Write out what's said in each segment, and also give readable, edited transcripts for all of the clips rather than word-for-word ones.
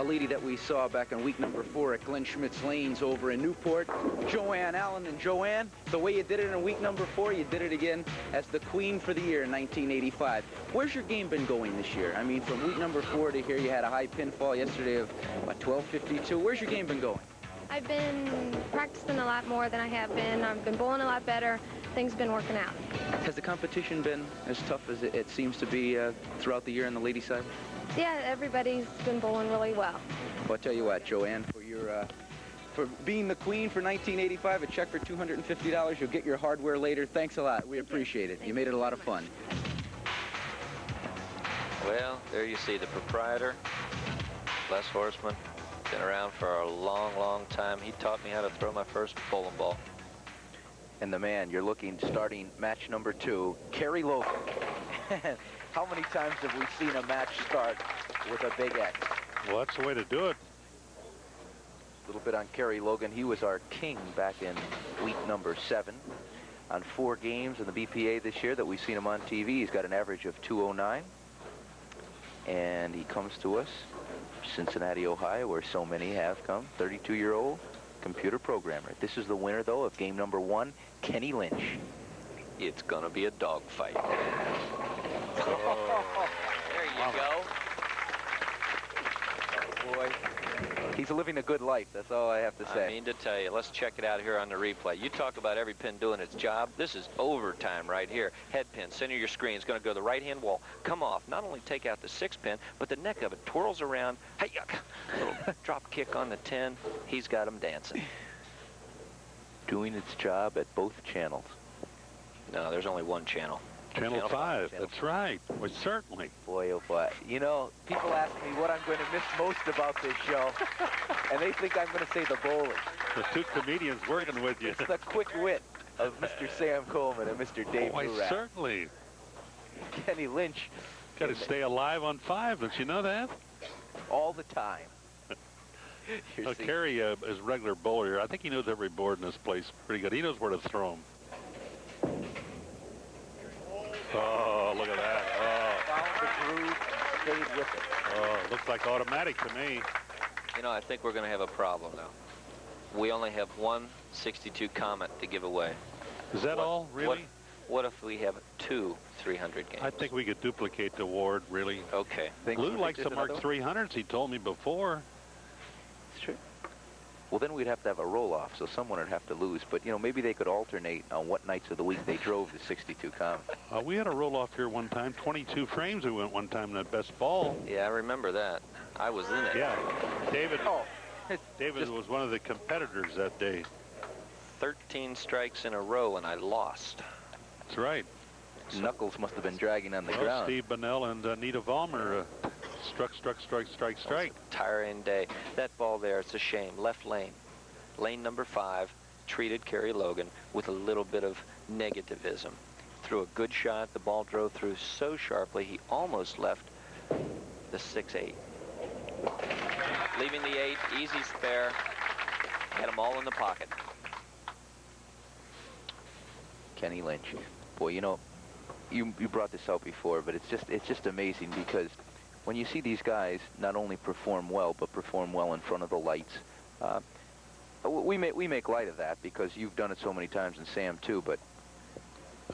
lady that we saw back in week number 4 at Glenn Schmidt's Lanes over in Newport, Joanne Allen. And Joanne, the way you did it in week number 4, you did it again as the queen for the year in 1985. Where's your game been going this year? I mean, from week number 4 to here, you had a high pinfall yesterday of, what, 12.52. Where's your game been going? I've been practicing a lot more than I have been. I've been bowling a lot better. Things have been working out. Has the competition been as tough as it seems to be throughout the year on the ladies' side? Yeah, everybody's been bowling really well. Well, I'll tell you what, Joanne, for being the queen for 1985, a check for $250. You'll get your hardware later. Thanks a lot. We appreciate it. You made it a lot of fun. Well, there you see the proprietor, Les Horseman. Been around for a long, long time. He taught me how to throw my first bowling ball. And the man you're looking, starting match number 2, Kerry Logan. How many times have we seen a match start with a big X? Well, that's the way to do it. A little bit on Kerry Logan. He was our king back in week number 7. On 4 games in the BPA this year that we've seen him on TV, he's got an average of 209. And he comes to us, Cincinnati, Ohio, where so many have come. 32-year-old computer programmer. This is the winner, though, of game number 1, Kenny Lynch. It's gonna be a dogfight. Oh. There you go. Boy, he's living a good life. That's all I have to say. I mean to tell you, let's check it out here on the replay. You talk about every pin doing its job. This is overtime right here. Head pin, center of your screen, is going to go to the right-hand wall. Come off. Not only take out the 6 pin, but the neck of it twirls around. Hey, little drop kick on the 10. He's got him dancing. Doing its job at both channels. No, there's only one channel. Channel 5, that's right. Well, certainly. Boy, oh boy. You know, people ask me what I'm going to miss most about this show, and they think I'm going to say the bowling. The 2 comedians working with you. It's the quick wit of Mr. Sam Coleman and Mr. Dave Murat. Certainly. Kenny Lynch. Got to stay alive on 5, don't you know that? All the time. Kerry is regular bowler here. I think he knows every board in this place pretty good. He knows where to throw them. Oh, look at that. Found the groove, stayed with it. Oh, looks like automatic to me. You know, I think we're going to have a problem now. We only have one 62 Comet to give away. Is that all, really? What if we have 2 300 games? I think we could duplicate the award, really. Okay. Lou likes to mark 300s, he told me before. It's true. Well, then we'd have to have a roll-off, so someone would have to lose. But, you know, maybe they could alternate on what nights of the week they drove the 62 Comet. We had a roll-off here one time. 22 frames we went one time in that best ball. Yeah, I remember that. I was in it. Yeah. David was one of the competitors that day. 13 strikes in a row, and I lost. That's right. Knuckles must have been dragging on the ground. Steve Bunnell and Nita Vollmer struck. Tiring day. That ball there, it's a shame. Left lane. Lane number 5 treated Kerry Logan with a little bit of negativism. Threw a good shot. The ball drove through so sharply, he almost left the 6-8. Leaving the 8, easy spare. Had them all in the pocket. Kenny Lynch. Boy, you know, you brought this out before, but it's just amazing because when you see these guys not only perform well, but perform well in front of the lights, we make light of that because you've done it so many times, and Sam too. But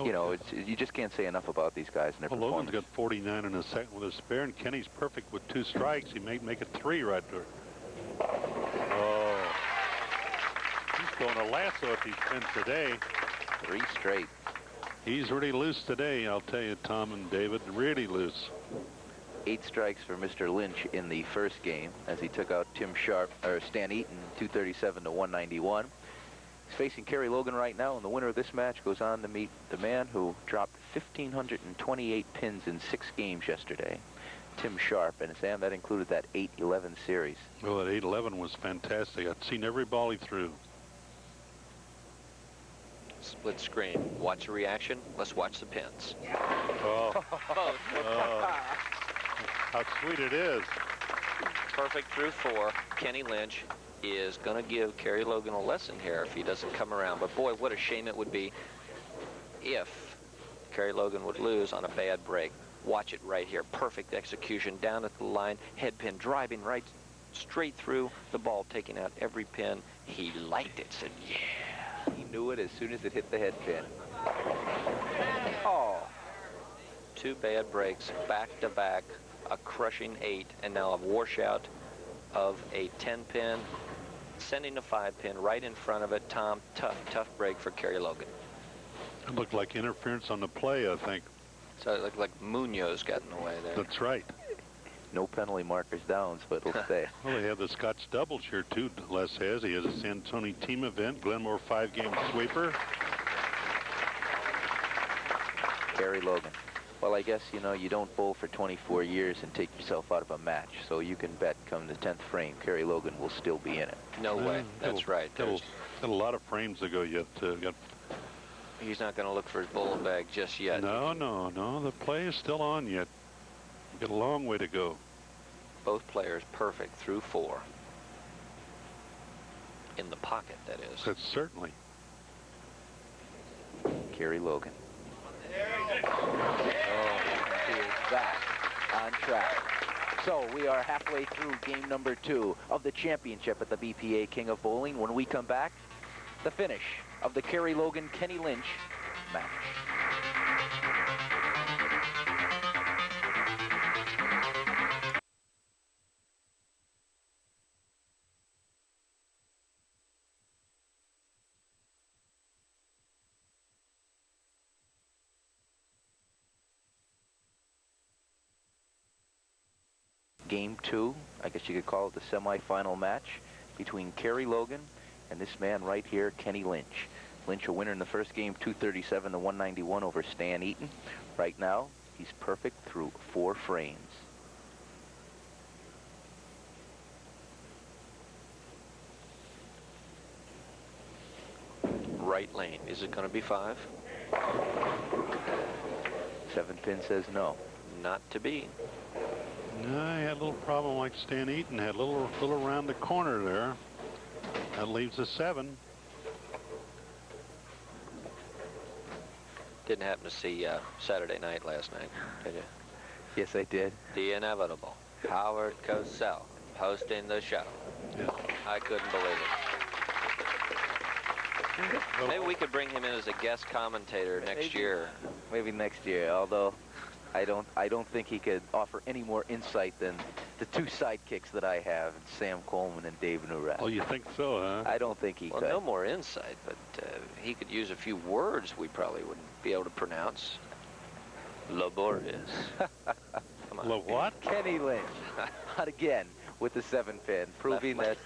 you know, you just can't say enough about these guys and their performance. Logan's got 49 in a second with a spare, and Kenny's perfect with 2 strikes. He may make it 3 right there. Oh, he's going to lasso at these pins today. 3 straight. He's really loose today, I'll tell you, Tom and David, really loose. 8 strikes for Mr. Lynch in the first game as he took out Stan Eaton, 237 to 191. He's facing Kerry Logan right now, and the winner of this match goes on to meet the man who dropped 1,528 pins in 6 games yesterday, Tim Sharp. And Sam, that included that 8-11 series. Well, that 8-11 was fantastic. I've seen every ball he threw. Split screen. Watch a reaction. Let's watch the pins. Oh. Both. Oh. How sweet it is. Perfect through 4. Kenny Lynch is going to give Kerry Logan a lesson here if he doesn't come around. But boy, what a shame it would be if Kerry Logan would lose on a bad break. Watch it right here. Perfect execution down at the line. Head pin driving right straight through, the ball taking out every pin. He liked it, said, yeah. He knew it as soon as it hit the head pin. Oh. 2 bad breaks, back-to-back, a crushing 8, and now a washout of a 10-pin, sending a 5-pin right in front of it. Tom, tough break for Kerry Logan. It looked like interference on the play, I think. So it looked like Munoz got in the way there. That's right. No penalty markers downs, but it'll stay. Well, they have the Scotch doubles here, too, Les has. He has a San Antonio team event, Glenmore 5-game sweeper. Kerry Logan. Well, I guess, you know, you don't bowl for 24 years and take yourself out of a match, so you can bet come the 10th frame, Kerry Logan will still be in it. No way. That's right. Got a lot of frames to go yet. He's not going to look for his bowling bag just yet. No. The play is still on yet. Got a long way to go. Both players perfect through 4. In the pocket, that is. That's certainly. Kerry Logan. Oh, he is back on track. So we are halfway through game number 2 of the championship at the BPA King of Bowling. When we come back, the finish of the Kerry Logan Kenny Lynch match. Game 2, I guess you could call it the semifinal match between Kerry Logan and this man right here, Kenny Lynch. Lynch a winner in the first game, 237 to 191 over Stan Eaton. Right now, he's perfect through 4 frames. Right lane. Is it going to be 5? 7-pin says no. Not to be. No, I had a little problem like Stan Eaton had. A little around the corner there. That leaves a 7. Didn't happen to see Saturday Night last night, did you? Yes, I did. The inevitable. Howard Cosell hosting the show. Yeah. I couldn't believe it. Maybe we could bring him in as a guest commentator next year. Maybe next year, although I don't think he could offer any more insight than the 2 sidekicks that I have, Sam Coleman and Dave Newrat. Oh, you think so, huh? I don't think he could. No more insight, but he could use a few words we probably wouldn't be able to pronounce. Laborious. Come on. What? Kenny Lynch, not again with the 7-pin, proving that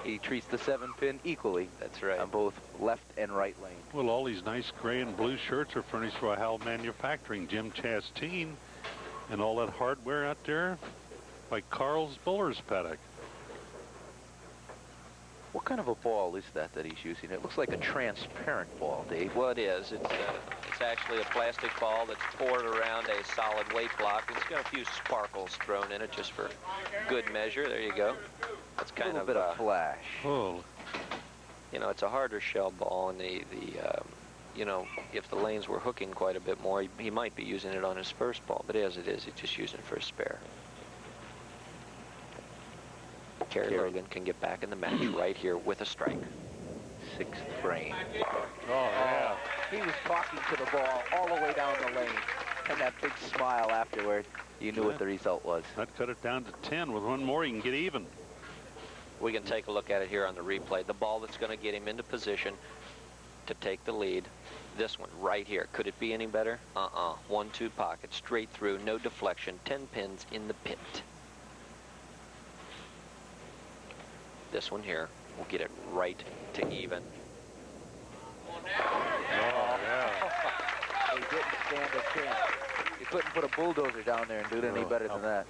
he treats the 7-pin equally. That's right. On both left and right lane. Well, all these nice gray and blue shirts are furnished by Howell Manufacturing, Jim Chasteen, and all that hardware out there by Carl's Buller's Paddock. What kind of a ball is that he's using? It looks like a transparent ball, Dave. Well, it is. It's actually a plastic ball that's poured around a solid weight block. It's got a few sparkles thrown in it just for good measure. There you go. That's kind a little of bit of flash. Oh. You know, it's a harder shell ball, and you know, if the lanes were hooking quite a bit more, he might be using it on his first ball. But as it is, he's just using it for a spare. Kerry Logan can get back in the match right here with a strike. 6th frame. Oh, yeah. He was talking to the ball all the way down the lane, and that big smile afterward. You knew what the result was. That cut it down to 10. With 1 more, you can get even. We can take a look at it here on the replay. The ball that's going to get him into position to take the lead. This one right here. Could it be any better? 1-2 pocket, straight through, no deflection, 10 pins in the pit. This one here will get it right to even. Oh, yeah. They didn't stand a chance. You couldn't put a bulldozer down there and do it any better than that.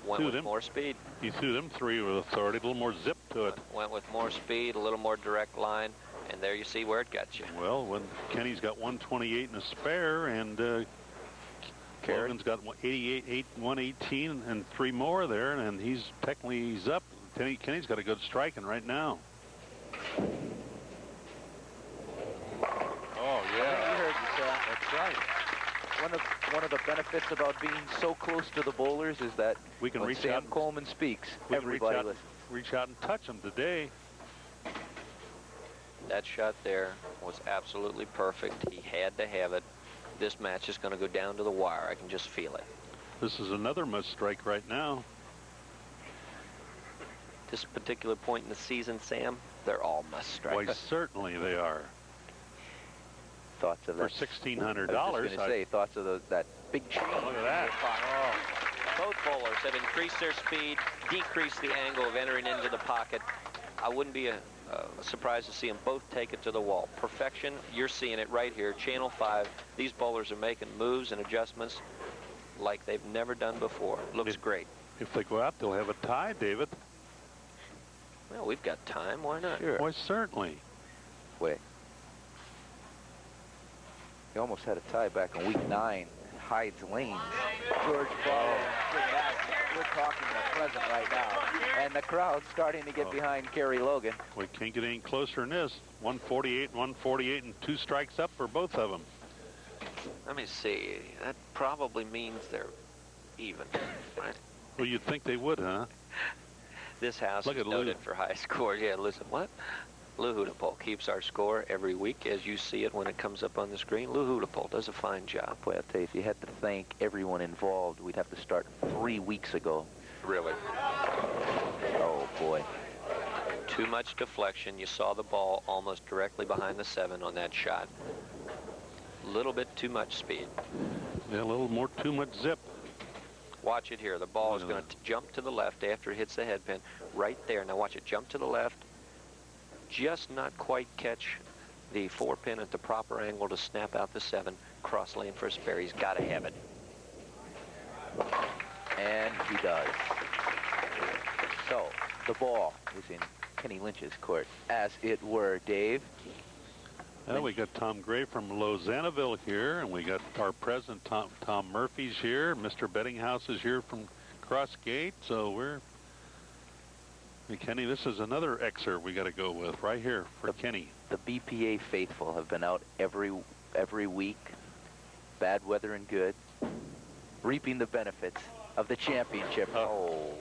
Went with more speed. He threw them 3 with authority, a little more zip to it. Went with more speed, a little more direct line, and there you see where it got you. Well, when Kenny's got 128 and a spare, and Logan's got 118 and 3 more there, and he's up. Kenny's got a good striking right now. Oh, yeah. You heard you, Sam. That's right. one of the benefits about being so close to the bowlers is that we can when reach Sam out. Coleman speaks, We can everybody listens. reach out and touch them today. That shot there was absolutely perfect. He had to have it. This match is going to go down to the wire. I can just feel it. This is another must strike right now. This particular point in the season, Sam, they're all must strike. Why, certainly they are. Thoughts of For that? $1,600. I was just going to say, thoughts of that big change. Look at that. Both bowlers have increased their speed, decreased the angle of entering into the pocket. I wouldn't be surprised to see them both take it to the wall. Perfection, you're seeing it right here. Channel 5, these bowlers are making moves and adjustments like they've never done before. Looks great. If they go out, they'll have a tie, David. Well, we've got time. Why not? Sure. Why, certainly. Wait. He almost had a tie back in week 9. Hides lanes. George Ball. We're talking the present right now. And the crowd's starting to get behind Kerry Logan. We can't get any closer than this. 148, 148, and 2 strikes up for both of them. Let me see. That probably means they're even, right? Well, you'd think they would, huh? This house Look is at Lou. noted for high scores. Yeah, listen, what? Lou Hudepohl keeps our score every week as you see it when it comes up on the screen. Lou Hudepohl does a fine job. Boy, I'll tell you, if you had to thank everyone involved, we'd have to start 3 weeks ago. Really? Oh, boy. Too much deflection. You saw the ball almost directly behind the 7 on that shot. A little bit too much speed. Yeah, a little more too much zip. Watch it here. The ball is going to jump to the left after it hits the head pin. Right there. Now watch it jump to the left. Just not quite catch the 4-pin at the proper angle to snap out the 7. Cross lane for a spare. He's got to have it. And he does. So, the ball is in Kenny Lynch's court, as it were. Dave? Well, we got Tom Gray from Lausanne-ville here, and we got our president, Tom Murphy's here. Mr. Bettinghouse is here from Crossgate, so we're... Hey, Kenny, this is another Xer we got to go with right here for Kenny. The BPA faithful have been out every week, bad weather and good, reaping the benefits of the championship. Oh,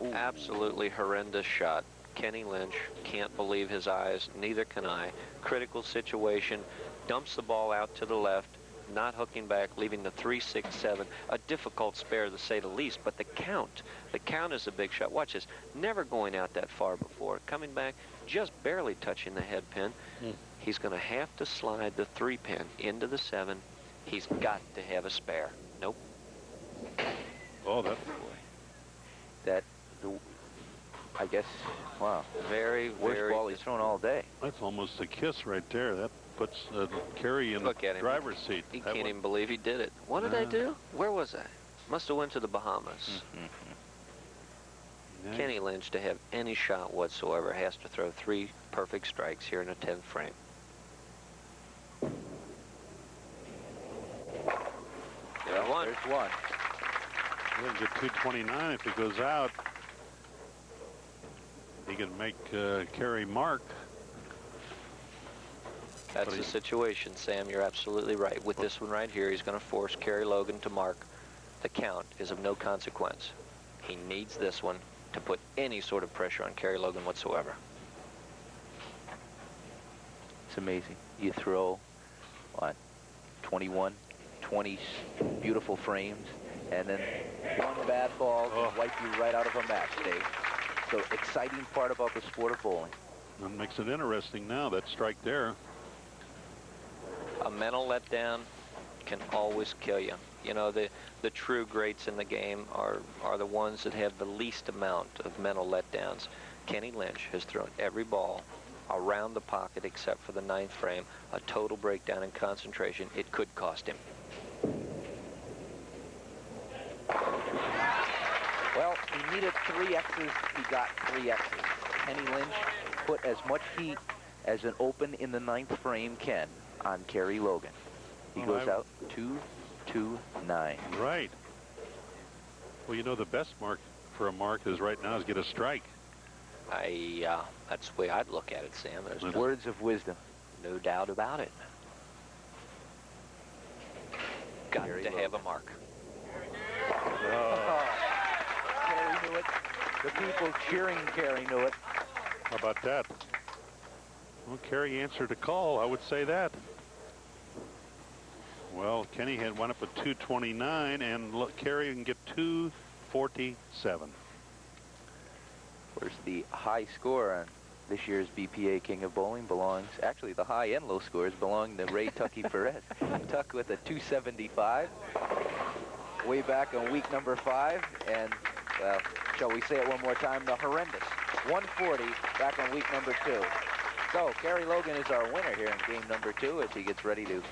an absolutely horrendous shot. Kenny Lynch can't believe his eyes. Neither can I. Critical situation. Dumps the ball out to the left. Not hooking back, leaving the 3, 6, 7. A difficult spare, to say the least. But the count is a big shot. Watch this. Never going out that far before. Coming back, just barely touching the head pin. He's going to have to slide the 3-pin into the 7. He's got to have a spare. Nope. Oh, that... I guess, wow. Very, Worst very... ball he's thrown all day. That's almost a kiss right there. That puts Kerry in the driver's seat. He can't even believe he did it. What did I do? Where was I? Must have went to the Bahamas. Kenny Lynch, to have any shot whatsoever, has to throw 3 perfect strikes here in a 10th frame. There's one. There's one. He'll get 229 if he goes out. He can make Kerry mark. That's the situation, Sam. You're absolutely right. With this one right here, he's going to force Kerry Logan to mark. The count is of no consequence. He needs this one to put any sort of pressure on Kerry Logan whatsoever. It's amazing. You throw, what, 21, 20 beautiful frames, and then one bad ball can wipe you right out of a match, Dave. So exciting part about the sport of bowling. That makes it interesting now, that strike there. A mental letdown can always kill you. You know, the true greats in the game are the ones that have the least amount of mental letdowns. Kenny Lynch has thrown every ball around the pocket except for the 9th frame. A total breakdown in concentration. It could cost him. Well, he needed 3 X's. He got 3 X's. Kenny Lynch put as much heat as an open in the 9th frame can on Kerry Logan. He goes out 2-2-9. Right. Well, you know, the best mark for a mark is right now is get a strike. That's the way I'd look at it, Sam. There's Words of wisdom. no doubt about it. got Kerry to have a Logan. mark. Oh. Kerry knew it. The people cheering Kerry knew it. How about that? Well, Kerry answered a call. I would say that. Well, Kenny had went up at 229, and look, Kerry can get 247. Of course, the high score on this year's BPA King of Bowling belongs, actually the high and low scores belong to Ray Tucky Perez. Tuck with a 275 way back on week number 5, and well, shall we say it one more time, the horrendous 140 back on week number 2. So Kerry Logan is our winner here in game number 2 as he gets ready to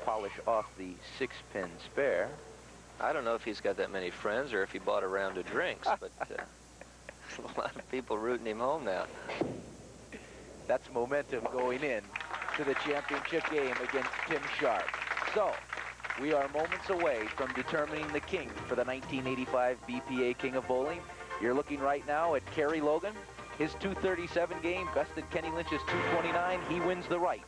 polish off the 6-pin spare. I don't know if he's got that many friends or if he bought a round of drinks, but a lot of people rooting him home now. That's momentum going in to the championship game against Tim Sharp. So we are moments away from determining the king for the 1985 BPA King of Bowling. You're looking right now at Kerry Logan. His 237 game bested Kenny Lynch's 229. He wins the right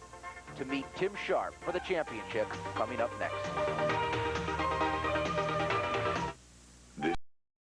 to meet Tim Sharp for the championship coming up next.